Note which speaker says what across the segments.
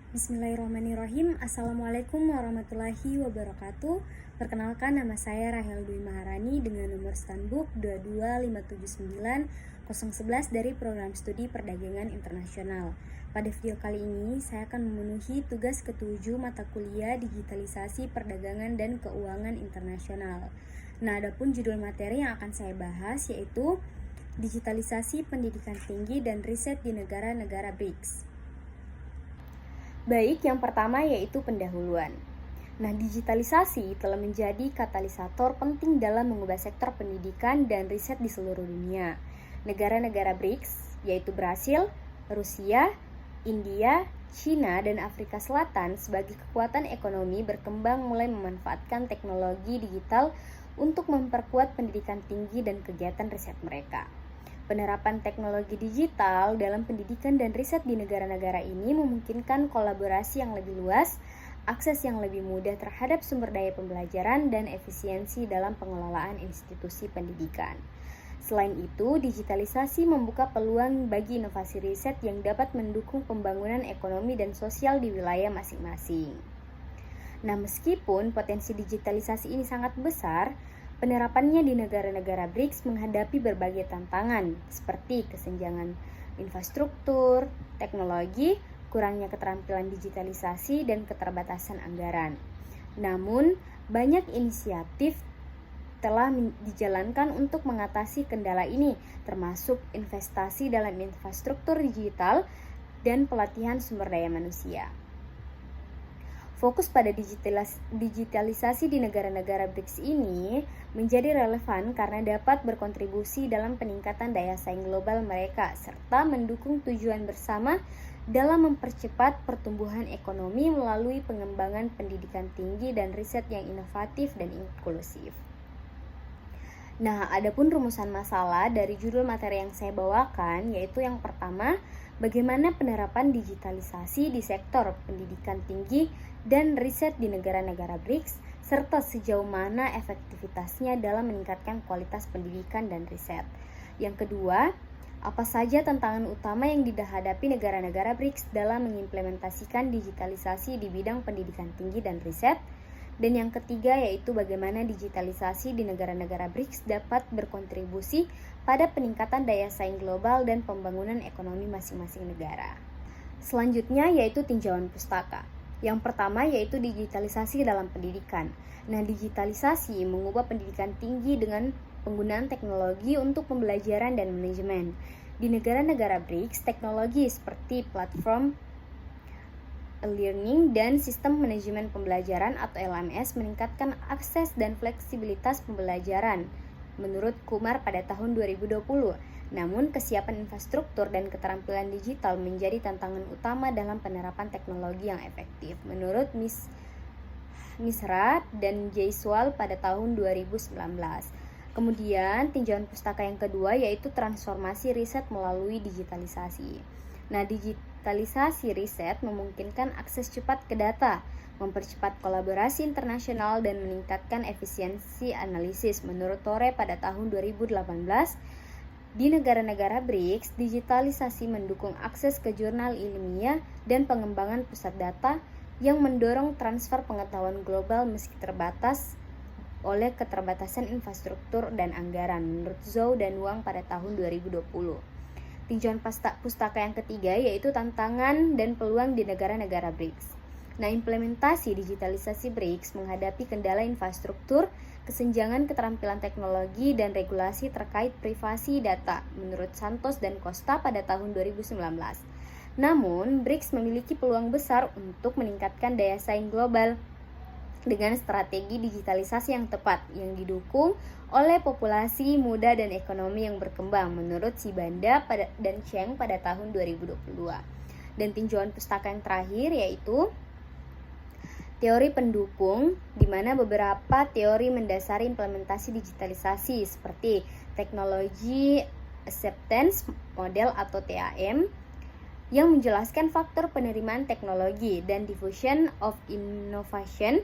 Speaker 1: Bismillahirrahmanirrahim. Assalamualaikum warahmatullahi wabarakatuh. Perkenalkan, nama saya Rahel Dwi Maharani dengan nomor Stanbook 22579-011 dari Program Studi Perdagangan Internasional. Pada video kali ini, saya akan memenuhi tugas ke-7 mata kuliah Digitalisasi Perdagangan dan Keuangan Internasional. Nah, adapun judul materi yang akan saya bahas yaitu Digitalisasi Pendidikan Tinggi dan Riset di Negara-negara BRICS. Baik, yang pertama yaitu pendahuluan. Nah, digitalisasi telah menjadi katalisator penting dalam mengubah sektor pendidikan dan riset di seluruh dunia. Negara-negara BRICS, yaitu Brasil, Rusia, India, China, dan Afrika Selatan sebagai kekuatan ekonomi berkembang mulai memanfaatkan teknologi digital untuk memperkuat pendidikan tinggi dan kegiatan riset mereka. Penerapan teknologi digital dalam pendidikan dan riset di negara-negara ini memungkinkan kolaborasi yang lebih luas, akses yang lebih mudah terhadap sumber daya pembelajaran, dan efisiensi dalam pengelolaan institusi pendidikan. Selain itu, digitalisasi membuka peluang bagi inovasi riset yang dapat mendukung pembangunan ekonomi dan sosial di wilayah masing-masing. Nah, meskipun potensi digitalisasi ini sangat besar, penerapannya di negara-negara BRICS menghadapi berbagai tantangan seperti kesenjangan infrastruktur, teknologi, kurangnya keterampilan digitalisasi, dan keterbatasan anggaran. Namun, banyak inisiatif telah dijalankan untuk mengatasi kendala ini, termasuk investasi dalam infrastruktur digital dan pelatihan sumber daya manusia. Fokus pada digitalisasi di negara-negara BRICS ini menjadi relevan karena dapat berkontribusi dalam peningkatan daya saing global mereka serta mendukung tujuan bersama dalam mempercepat pertumbuhan ekonomi melalui pengembangan pendidikan tinggi dan riset yang inovatif dan inklusif. Nah, adapun rumusan masalah dari judul materi yang saya bawakan yaitu yang pertama, bagaimana penerapan digitalisasi di sektor pendidikan tinggi dan riset di negara-negara BRICS, serta sejauh mana efektivitasnya dalam meningkatkan kualitas pendidikan dan riset. Yang kedua, apa saja tantangan utama yang dihadapi negara-negara BRICS dalam mengimplementasikan digitalisasi di bidang pendidikan tinggi dan riset. Dan yang ketiga yaitu bagaimana digitalisasi di negara-negara BRICS dapat berkontribusi pada peningkatan daya saing global dan pembangunan ekonomi masing-masing negara. Selanjutnya yaitu tinjauan pustaka. Yang pertama yaitu digitalisasi dalam pendidikan. Nah, digitalisasi mengubah pendidikan tinggi dengan penggunaan teknologi untuk pembelajaran dan manajemen. Di negara-negara BRICS, teknologi seperti platform learning dan sistem manajemen pembelajaran atau LMS meningkatkan akses dan fleksibilitas pembelajaran menurut Kumar pada tahun 2020. Namun, kesiapan infrastruktur dan keterampilan digital menjadi tantangan utama dalam penerapan teknologi yang efektif menurut Misra dan Jaiswal pada tahun 2019. Kemudian, tinjauan pustaka yang kedua yaitu transformasi riset melalui digitalisasi. Nah, digitalisasi riset memungkinkan akses cepat ke data, mempercepat kolaborasi internasional, dan meningkatkan efisiensi analisis. Menurut Tore pada tahun 2018, di negara-negara BRICS, digitalisasi mendukung akses ke jurnal ilmiah dan pengembangan pusat data yang mendorong transfer pengetahuan global meski terbatas oleh keterbatasan infrastruktur dan anggaran, menurut Zhou dan Wang pada tahun 2020. Tinjauan pustaka yang ketiga yaitu tantangan dan peluang di negara-negara BRICS. Nah, implementasi digitalisasi BRICS menghadapi kendala infrastruktur, kesenjangan keterampilan teknologi, dan regulasi terkait privasi data, menurut Santos dan Costa pada tahun 2019. Namun, BRICS memiliki peluang besar untuk meningkatkan daya saing global dengan strategi digitalisasi yang tepat yang didukung oleh populasi muda dan ekonomi yang berkembang menurut Sibanda dan Cheng pada tahun 2022. Dan tinjauan pustaka yang terakhir yaitu teori pendukung, di mana beberapa teori mendasari implementasi digitalisasi seperti teknologi acceptance model atau TAM yang menjelaskan faktor penerimaan teknologi, dan diffusion of innovation,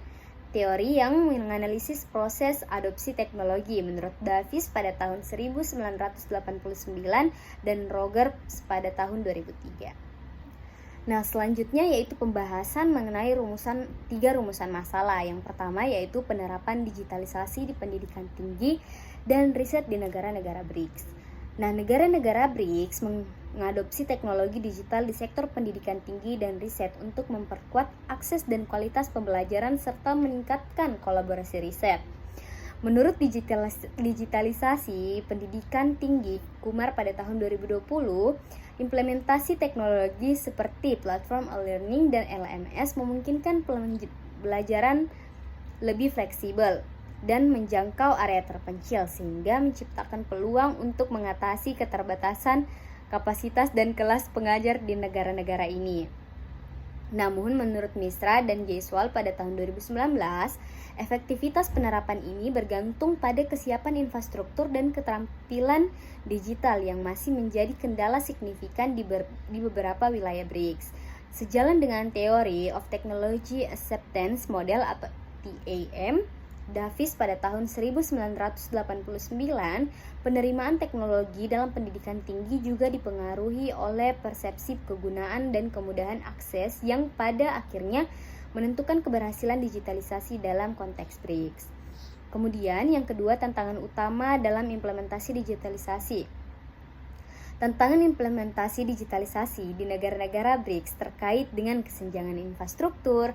Speaker 1: teori yang menganalisis proses adopsi teknologi menurut Davis pada tahun 1989 dan Rogers pada tahun 2003. Nah, selanjutnya yaitu pembahasan mengenai tiga rumusan masalah. Yang pertama yaitu penerapan digitalisasi di pendidikan tinggi dan riset di negara-negara BRICS. Nah, negara-negara BRICS mengadopsi teknologi digital di sektor pendidikan tinggi dan riset untuk memperkuat akses dan kualitas pembelajaran serta meningkatkan kolaborasi riset. Menurut digitalisasi pendidikan tinggi Kumar pada tahun 2020, implementasi teknologi seperti platform e-learning dan LMS memungkinkan pembelajaran lebih fleksibel dan menjangkau area terpencil sehingga menciptakan peluang untuk mengatasi keterbatasan kapasitas dan kelas pengajar di negara-negara ini. Namun menurut Misra dan Jaiswal pada tahun 2019, efektivitas penerapan ini bergantung pada kesiapan infrastruktur dan keterampilan digital yang masih menjadi kendala signifikan di beberapa wilayah BRICS. Sejalan dengan teori of Technology Acceptance Model atau TAM, Davis pada tahun 1989, penerimaan teknologi dalam pendidikan tinggi juga dipengaruhi oleh persepsi kegunaan dan kemudahan akses yang pada akhirnya menentukan keberhasilan digitalisasi dalam konteks BRICS. Kemudian yang kedua, tantangan utama dalam implementasi digitalisasi. Tantangan implementasi digitalisasi di negara-negara BRICS terkait dengan kesenjangan infrastruktur,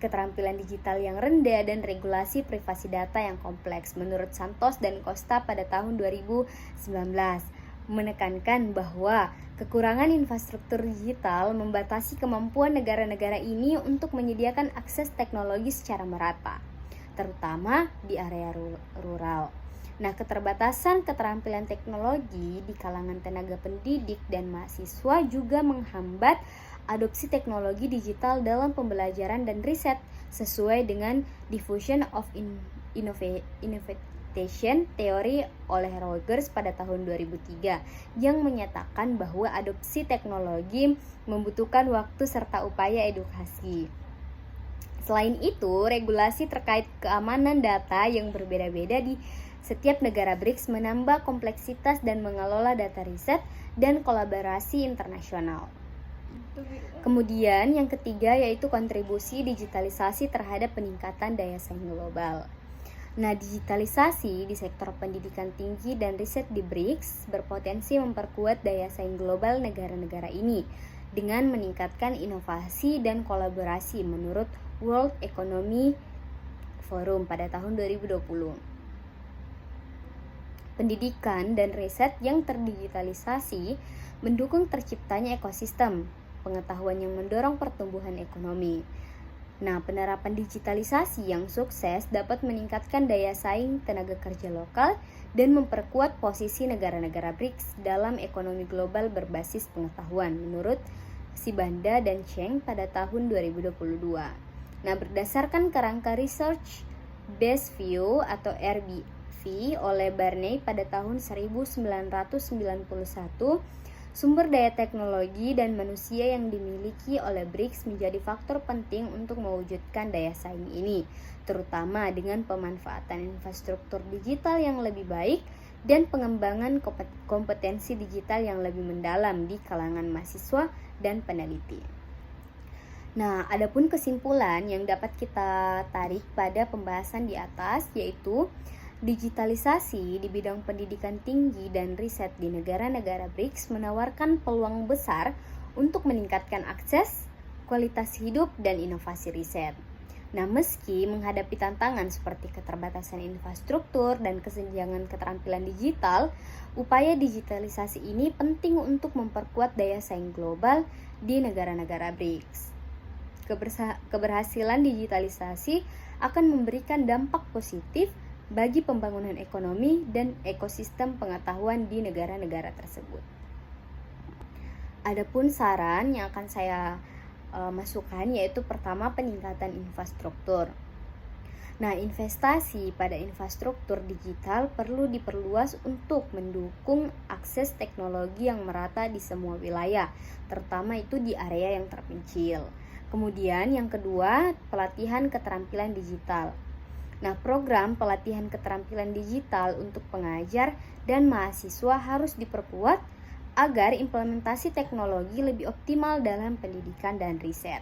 Speaker 1: keterampilan digital yang rendah, dan regulasi privasi data yang kompleks. Menurut Santos dan Costa pada tahun 2019, menekankan bahwa kekurangan infrastruktur digital membatasi kemampuan negara-negara ini untuk menyediakan akses teknologi secara merata, terutama di area rural. Nah, keterbatasan keterampilan teknologi di kalangan tenaga pendidik dan mahasiswa juga menghambat adopsi teknologi digital dalam pembelajaran dan riset sesuai dengan Diffusion of Innovation Theory oleh Rogers pada tahun 2003 yang menyatakan bahwa adopsi teknologi membutuhkan waktu serta upaya edukasi. Selain itu, regulasi terkait keamanan data yang berbeda-beda di setiap negara BRICS menambah kompleksitas dan mengelola data riset dan kolaborasi internasional. Kemudian yang ketiga yaitu kontribusi digitalisasi terhadap peningkatan daya saing global. Nah, digitalisasi di sektor pendidikan tinggi dan riset di BRICS berpotensi memperkuat daya saing global negara-negara ini dengan meningkatkan inovasi dan kolaborasi menurut World Economic Forum pada tahun 2020. Pendidikan dan riset yang terdigitalisasi mendukung terciptanya ekosistem pengetahuan yang mendorong pertumbuhan ekonomi. Nah, penerapan digitalisasi yang sukses dapat meningkatkan daya saing tenaga kerja lokal dan memperkuat posisi negara-negara BRICS dalam ekonomi global berbasis pengetahuan menurut Sibanda dan Cheng pada tahun 2022. Nah, berdasarkan kerangka Research Based View atau RBV oleh Barney pada tahun 1991, sumber daya teknologi dan manusia yang dimiliki oleh BRICS menjadi faktor penting untuk mewujudkan daya saing ini, terutama dengan pemanfaatan infrastruktur digital yang lebih baik dan pengembangan kompetensi digital yang lebih mendalam di kalangan mahasiswa dan peneliti. Nah, adapun kesimpulan yang dapat kita tarik pada pembahasan di atas yaitu digitalisasi di bidang pendidikan tinggi dan riset di negara-negara BRICS menawarkan peluang besar untuk meningkatkan akses, kualitas hidup, dan inovasi riset. Nah, meski menghadapi tantangan seperti keterbatasan infrastruktur dan kesenjangan keterampilan digital, upaya digitalisasi ini penting untuk memperkuat daya saing global di negara-negara BRICS. Keberhasilan digitalisasi akan memberikan dampak positif bagi pembangunan ekonomi dan ekosistem pengetahuan di negara-negara tersebut. Adapun saran yang akan saya masukkan yaitu pertama, peningkatan infrastruktur. Nah, investasi pada infrastruktur digital perlu diperluas untuk mendukung akses teknologi yang merata di semua wilayah, terutama itu di area yang terpencil. Kemudian yang kedua, pelatihan keterampilan digital. Nah, program pelatihan keterampilan digital untuk pengajar dan mahasiswa harus diperkuat agar implementasi teknologi lebih optimal dalam pendidikan dan riset.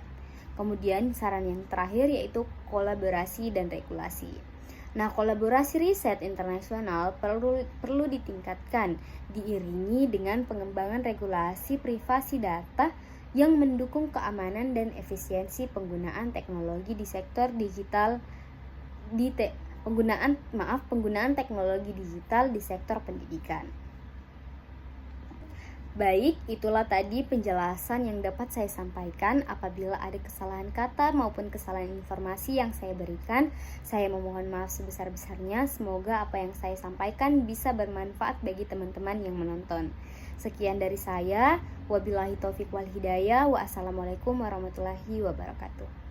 Speaker 1: Kemudian saran yang terakhir yaitu kolaborasi dan regulasi. Nah, kolaborasi riset internasional perlu ditingkatkan, diiringi dengan pengembangan regulasi privasi data yang mendukung keamanan dan efisiensi penggunaan teknologi di sektor digital penggunaan teknologi digital di sektor pendidikan. Baik, itulah tadi penjelasan yang dapat saya sampaikan. Apabila ada kesalahan kata maupun kesalahan informasi yang saya berikan, saya memohon maaf sebesar-besarnya. Semoga apa yang saya sampaikan bisa bermanfaat bagi teman-teman yang menonton. Sekian dari saya. Wabillahi taufiq wal hidayah. Wassalamualaikum warahmatullahi wabarakatuh.